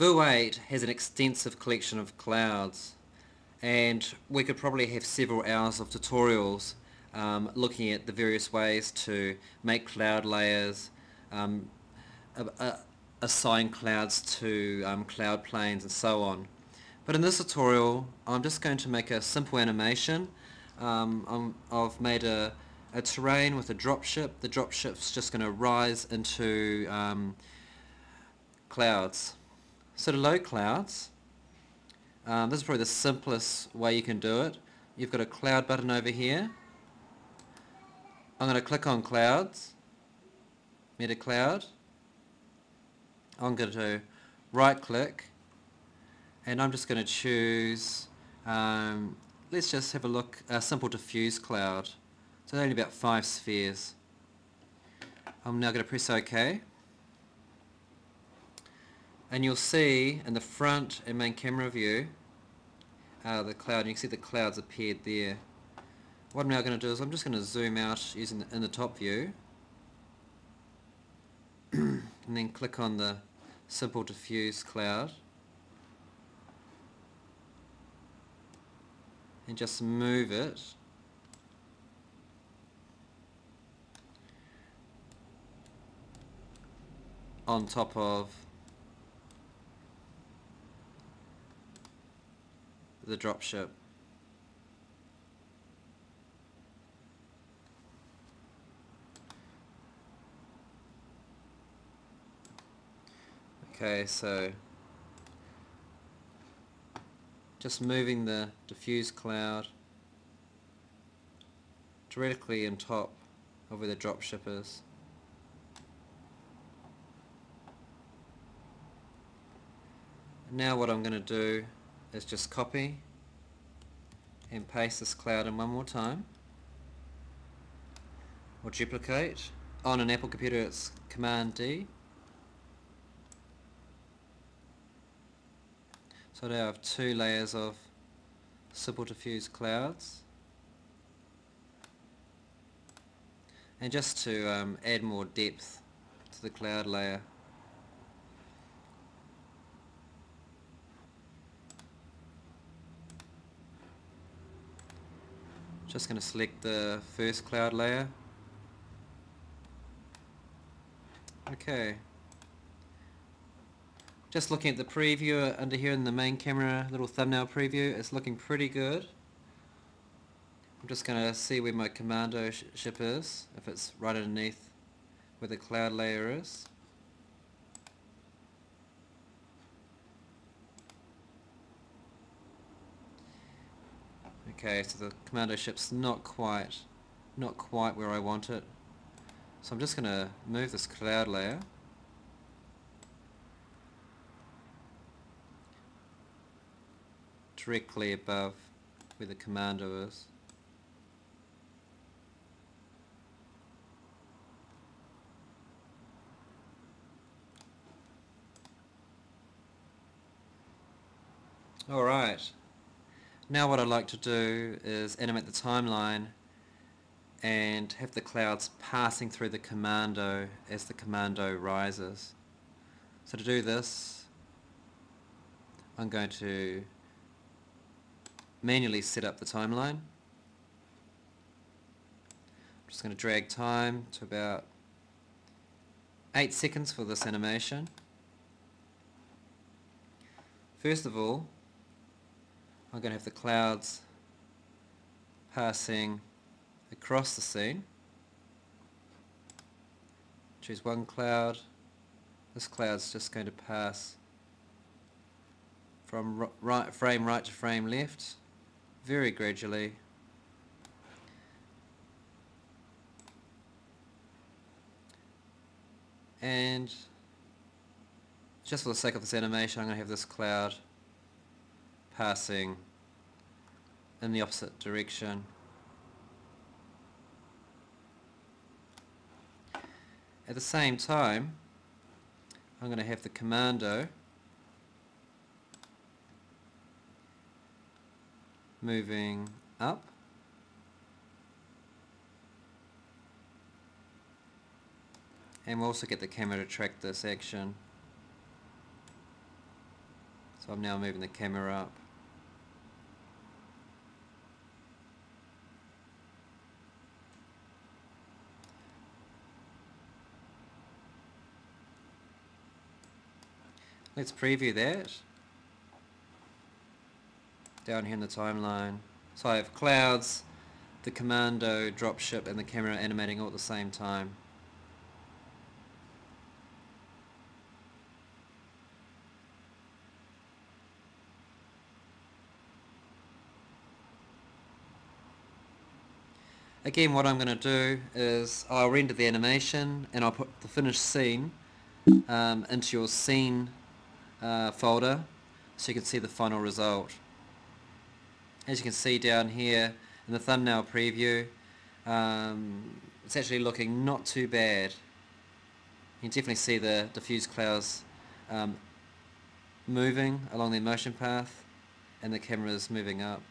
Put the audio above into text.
Vu8 has an extensive collection of clouds, and we could probably have several hours of tutorials looking at the various ways to make cloud layers, um, assign clouds to cloud planes and so on. But in this tutorial I'm just going to make a simple animation. I've made a terrain with a dropship. The dropship's just going to rise into clouds. So to load clouds, this is probably the simplest way you can do it. You've got a cloud button over here. I'm going to click on clouds, metacloud. I'm going to right click and I'm just going to choose, let's just have a look, a simple diffuse cloud. So only about 5 spheres. I'm now going to press OK. And you'll see in the front and main camera view the cloud, and you can see the clouds appeared there. What I'm now going to do is I'm just going to zoom out using in the top view and then click on the simple diffuse cloud and just move it on top of the dropship. Okay, so just moving the diffuse cloud directly on top of where the dropship is. Now what I'm going to do is just copy and paste this cloud in one more time, or duplicate. On an Apple computer it's Command D. So now I have 2 layers of simple diffuse clouds. And just to add more depth to the cloud layer, just going to select the first cloud layer. Okay. Just looking at the preview under here in the main camera, little thumbnail preview, it's looking pretty good. I'm just going to see where my commando ship is, if it's right underneath where the cloud layer is. Okay, so the commando ship's not quite where I want it. So I'm just going to move this cloud layer directly above where the commando is. Alright, now what I'd like to do is animate the timeline and have the clouds passing through the commando as the commando rises. So to do this, I'm going to manually set up the timeline. I'm just going to drag time to about 8 seconds for this animation. First of all, I'm going to have the clouds passing across the scene. Choose one cloud. This cloud's just going to pass from frame right to frame left, very gradually. And just for the sake of this animation, I'm going to have this cloud passing in the opposite direction. At the same time, I'm going to have the commando moving up, and we'll also get the camera to track this action. So I'm now moving the camera up. Let's preview that. Down here in the timeline. So I have clouds, the commando, dropship and the camera animating all at the same time. Again, what I'm going to do is I'll render the animation and I'll put the finished scene into your scene folder so you can see the final result. As you can see down here in the thumbnail preview, it's actually looking not too bad. You can definitely see the diffuse clouds moving along their motion path and the camera's moving up.